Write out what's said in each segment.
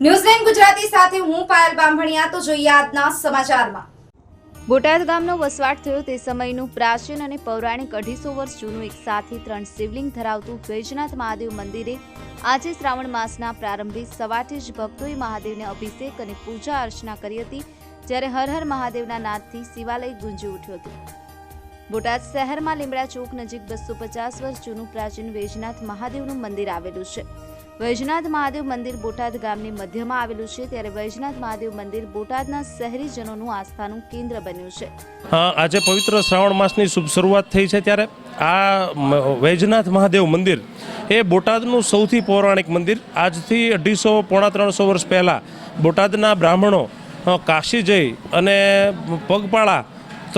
ન્યૂઝલેન્ડ ગુજરાતી સાથે હું પાયલ બામભણિયા તો જોઈએ આજના સમાચારમાં। બોટાદ ગામનો વસવાટ થયો તે સમયનું પ્રાચીન અને પૌરાણિક 250 વર્ષ જૂનું એક સાથે 3 શિવલિંગ ધરાવતું વૈજનાથ મહાદેવ મંદિરે આજે શ્રાવણ માસના પ્રારંભે સવારથી જ ભક્તોએ મહાદેવને અભિષેક અને પૂજા અર્ચના કરી હતી, જ્યારે હર હર મહાદેવના નાદથી શિવાલય ગુંજી ઉઠ્યું હતું। બોટાદ શહેરમાં લીમડા ચોક નજીક 250 વર્ષ જૂનું પ્રાચીન વૈજનાથ મહાદેવનું મંદિર આવેલું છે। વૈજનાથ મહાદેવ મંદિર બોટાદ ગામની મધ્યમાં આવેલું છે, ત્યારે વૈજનાથ મહાદેવ મંદિર બોટાદના શહેરીજનોનું આસ્થાનું કેન્દ્ર બન્યું છે। આજે પવિત્ર શ્રાવણ માસની શુભ શરૂઆત થઈ છે, ત્યારે આ વૈજનાથ મહાદેવ મંદિર એ બોટાદનું સૌથી પૌરાણિક મંદિર આજથી 250 પોણા 300 વર્ષ પહેલાં બોટાદના બ્રાહ્મણો કાશી જઈ અને પગપાળા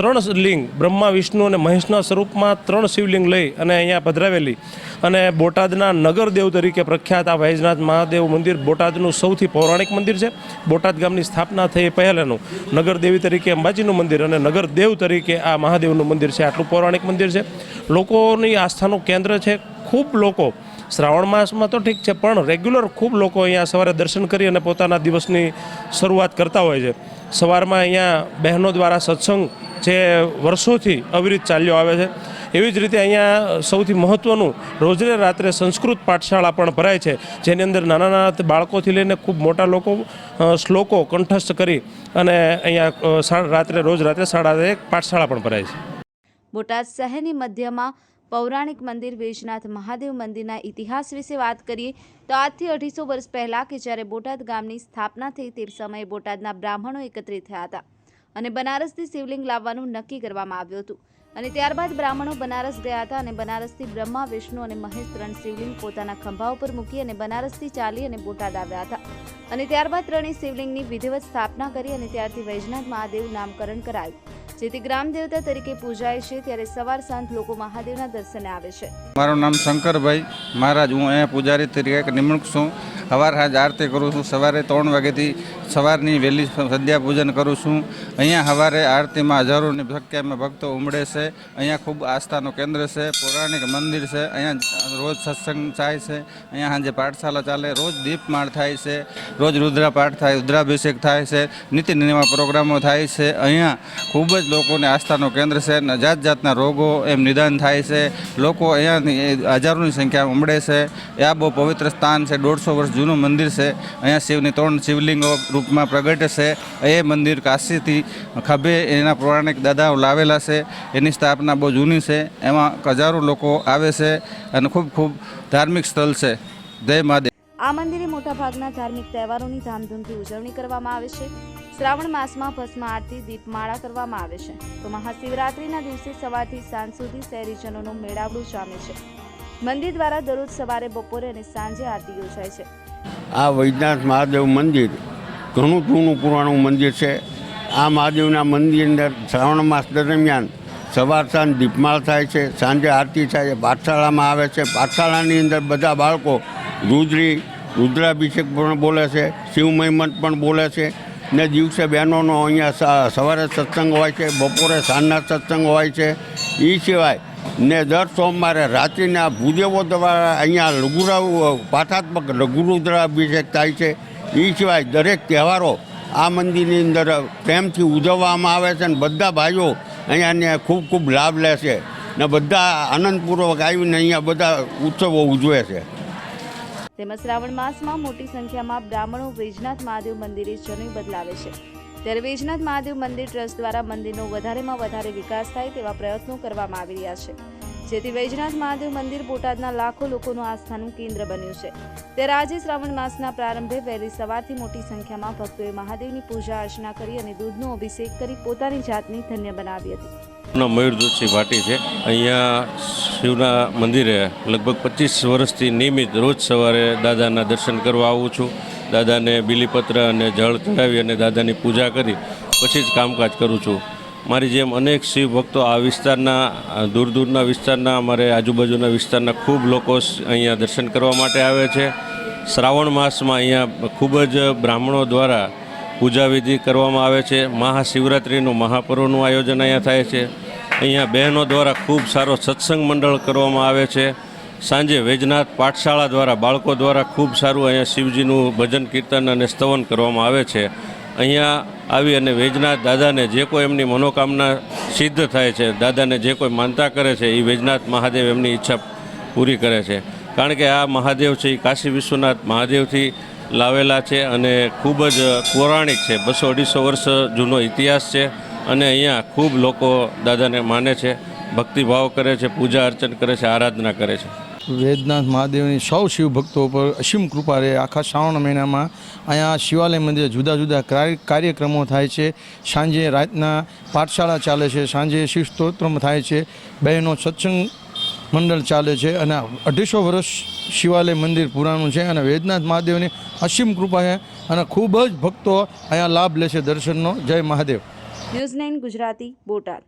3 લિંગ બ્રહ્મા વિષ્ણુ અને મહેશના સ્વરૂપમાં 3 શિવલિંગ લઈ અને અહીંયા પધરાવેલી અને બોટાદના નગરદેવ તરીકે પ્રખ્યાત આ વૈજનાથ મહાદેવ મંદિર બોટાદનું સૌથી પૌરાણિક મંદિર છે। બોટાદ ગામની સ્થાપના થઈ પહેલાંનું નગરદેવી તરીકે અંબાજીનું મંદિર અને નગરદેવ તરીકે આ મહાદેવનું મંદિર છે। આટલું પૌરાણિક મંદિર છે, લોકોની આસ્થાનું કેન્દ્ર છે। ખૂબ લોકો શ્રાવણ માસમાં તો ઠીક છે, પણ રેગ્યુલર ખૂબ લોકો અહીંયા સવારે દર્શન કરી અને પોતાના દિવસની શરૂઆત કરતા હોય છે। સવારમાં અહીંયા બહેનો દ્વારા સત્સંગ જે વર્ષોથી અવિરત ચાલ્યો આવે છે, એવી જ રીતે અહીંયા સૌથી મહત્ત્વનું રોજને રાત્રે સંસ્કૃત પાઠશાળા પણ ભરાય છે, જેની અંદર નાના નાના બાળકોથી લઈને ખૂબ મોટા લોકો શ્લોકો કંઠસ્થ કરી અને અહીંયા રાત્રે રોજ રાત્રે 1:30 પાઠશાળા પણ ભરાય છે। બોટાદ શહેરની મધ્યમાં પૌરાણિક મંદિર વૈજનાથ મહાદેવ મંદિરના ઇતિહાસ વિશે વાત કરીએ તો આજથી 250 વર્ષ પહેલાં કે જ્યારે બોટાદ ગામની સ્થાપના થઈ તે સમયે બોટાદના બ્રાહ્મણો એકત્રિત થયા હતા અને બનારસથી શિવલિંગ લાવવાનું નક્કી કરવામાં આવ્યું હતું અને ત્યારબાદ બ્રાહ્મણો બનારસ ગયા હતા અને બનારસથી બ્રહ્મા વિષ્ણુ અને મહેશ 3 શિવલિંગ પોતાના ખંભા ઉપર મૂકી અને બનારસથી ચાલી અને બોટાદ આવ્યા હતા અને ત્યારબાદ 3 શિવલિંગની વિધિવત સ્થાપના કરી અને ત્યારથી વૈજનાથ મહાદેવ નામકરણ કરાયું, જેથી ગ્રામ દેવતા તરીકે પૂજાય છે। ત્યારે સવાર સાંજ લોકો મહાદેવના દર્શને આવે છે। મારું નામ શંકરભાઈ મહારાજ, હું અહીંયા પૂજારી તરીકે નિમણૂક છું। સવાર સાંજ આરતી કરું છું। સવારે 3 વાગ્યાથી સવારની વહેલી સંધ્યા પૂજન કરું છું। અહીંયા સવારે આરતીમાં હજારોની સંખ્યામાં ભક્તો ઉમળે છે। અહીંયા ખૂબ આસ્થાનું કેન્દ્ર છે, પૌરાણિક મંદિર છે। અહીંયા રોજ સત્સંગ થાય છે, અહીંયા સાંજે પાઠશાળા ચાલે, રોજ દીપમાળ થાય છે, રોજ રુદ્રા પાઠ થાય, રુદ્રાભિષેક થાય છે, નીતિ નિયમના પ્રોગ્રામો થાય છે। અહીંયા ખૂબ જ લોકોને આસ્થાનું કેન્દ્ર છે અને જાત જાતના રોગો એમ નિદાન થાય છે। લોકો અહીંયાની હજારોની સંખ્યામાં ઉમળે છે। આ બહુ પવિત્ર સ્થાન છે, 150 વર્ષ જૂનું મંદિર છે। અહીંયા શિવની 3 શિવલિંગો રૂપમાં પ્રગટ છે। એ મંદિર કાશીથી ખભે એના પૌરાણિક દાદાઓ લાવેલા છે, એની સ્થાપના બહુ જૂની છે। એમાં હજારો લોકો આવે છે અને ખૂબ ખૂબ ધાર્મિક સ્થળ છે। જય મહાદેવ। આ મંદિરે મોટાભાગના ધાર્મિક તહેવારોની ધામધૂમથી ઉજવણી કરવામાં આવે છે। શ્રાવણ માસમાં ભસ્મ આરતી, દીપમાળા કરવામાં આવે છે, તો મહાશિવરાત્રિના દિવસે સવારથી સાંજ સુધી શહેરીજનોનો મેળાવડો જામે છે। મંદિર દ્વારા દરરોજ સવારે, બપોરે અને સાંજે આરતી યોજાય છે। આ વૈજનાથ મહાદેવ મંદિર ઘણું જૂનું પુરાણું મંદિર છે। આ મહાદેવના મંદિરની અંદર શ્રાવણ માસ દરમિયાન સવાર સાંજ દીપમાળ થાય છે, સાંજે આરતી થાય છે, પાઠશાળામાં આવે છે। પાઠશાળાની અંદર બધા બાળકો રુદ્રાભિષેક પણ બોલે છે, શિવમય પણ બોલે છે ને દિવસે બહેનોનો અહીંયા સવારે સત્સંગ હોય છે, બપોરે સાંજના સત્સંગ હોય છે। એ સિવાય ને દર સોમવારે રાત્રિના ભૂદેવો દ્વારા અહીંયા પાઠાત્મક લઘુરુદ્રાભિષેક થાય છે। એ સિવાય દરેક તહેવારો આ મંદિરની અંદર પ્રેમથી ઉજવવામાં આવે છે અને બધા ભાઈઓ અહીંયાને ખૂબ ખૂબ લાભ લે છે ને બધા આનંદપૂર્વક આવીને અહીંયા બધા ઉત્સવો ઉજવે છે। તેમજ શ્રાવણ માસમાં મોટી સંખ્યામાં બ્રાહ્મણો વૈજનાથ મહાદેવ મંદિરે જનોઈ બદલાવે છે। ત્યારે વૈજનાથ મહાદેવ મંદિર ટ્રસ્ટ દ્વારા મંદિરનો વધારેમાં વધારે વિકાસ થાય તેવા પ્રયત્નો કરવામાં આવી રહ્યા છે, જેથી વૈજનાથ મહાદેવ મંદિર બોટાદના લાખો લોકોનું આસ્થાનું કેન્દ્ર બન્યું છે। ત્યારે આજે શ્રાવણ માસના પ્રારંભે વહેલી સવારથી મોટી સંખ્યામાં ભક્તોએ મહાદેવની પૂજા અર્ચના કરી અને દૂધનો અભિષેક કરી પોતાની જાતને ધન્ય બનાવી હતી। મયુર જોશી ભાટી છે। અહીંયા શિવના મંદિરે લગભગ 25 વર્ષથી નિયમિત રોજ સવારે દાદાના દર્શન કરવા આવું છું। દાદાને બીલીપત્ર અને જળ ચડાવી અને દાદાની પૂજા કરી પછી જ કામકાજ કરું છું। મારી જેમ અનેક શિવ ભક્તો આ વિસ્તારના દૂર દૂરના વિસ્તારના અમારે આજુબાજુના વિસ્તારના ખૂબ લોકો અહીંયા દર્શન કરવા માટે આવે છે। શ્રાવણ માસમાં અહીંયા ખૂબ જ બ્રાહ્મણો દ્વારા પૂજાવિધિ કરવામાં આવે છે। મહાશિવરાત્રિનું મહાપર્વનું આયોજન અહીંયા થાય છે। અહીંયા બહેનો દ્વારા ખૂબ સારો સત્સંગ મંડળ કરવામાં આવે છે સાંજે વૈજનાથ પાઠશાળા દ્વારા બાળકો દ્વારા ખૂબ સારું અહીંયા શિવજીનું ભજન કીર્તન અને સ્તવન કરવામાં આવે છે. અહીંયા આવી અને વૈજનાથ દાદાને જે કોઈ એમની મનોકામના સિદ્ધ થાય છે, દાદાને જે કોઈ માનતા કરે છે એ વૈજનાથ મહાદેવ એમની ઈચ્છા પૂરી કરે છે. કારણ કે આ મહાદેવ છે એ કાશી વિશ્વનાથ મહાદેવથી લાવેલા છે અને ખૂબ જ પૌરાણિક છે. 200-250 વર્ષ જૂનો ઇતિહાસ છે અને અહીંયા ખૂબ લોકો દાદાને માને છે, ભક્તિભાવ કરે છે, પૂજા અર્ચન કરે છે, આરાધના કરે છે. વૈદ્યનાથ મહાદેવની સૌ શિવ ભક્તો પર અસીમ કૃપા રહે. આખા શ્રાવણ મહિનામાં અહીંયા શિવાલય મંદિરે જુદા જુદા કાર્યક્રમો થાય છે. સાંજે રાતના પાઠશાળા ચાલે છે, સાંજે શિવ સ્તોત્રમ થાય છે, બહેનો સત્સંગ મંડળ ચાલે છે અને 250 વર્ષ શિવાલય મંદિર પુરાણું છે અને વૈદ્યનાથ મહાદેવની અસીમ કૃપા છે અને ખૂબ જ ભક્તો અહીંયા લાભ લે છે દર્શનનો. જય મહાદેવ. ન્યૂઝ 9 ગુજરાતી બોટાદ.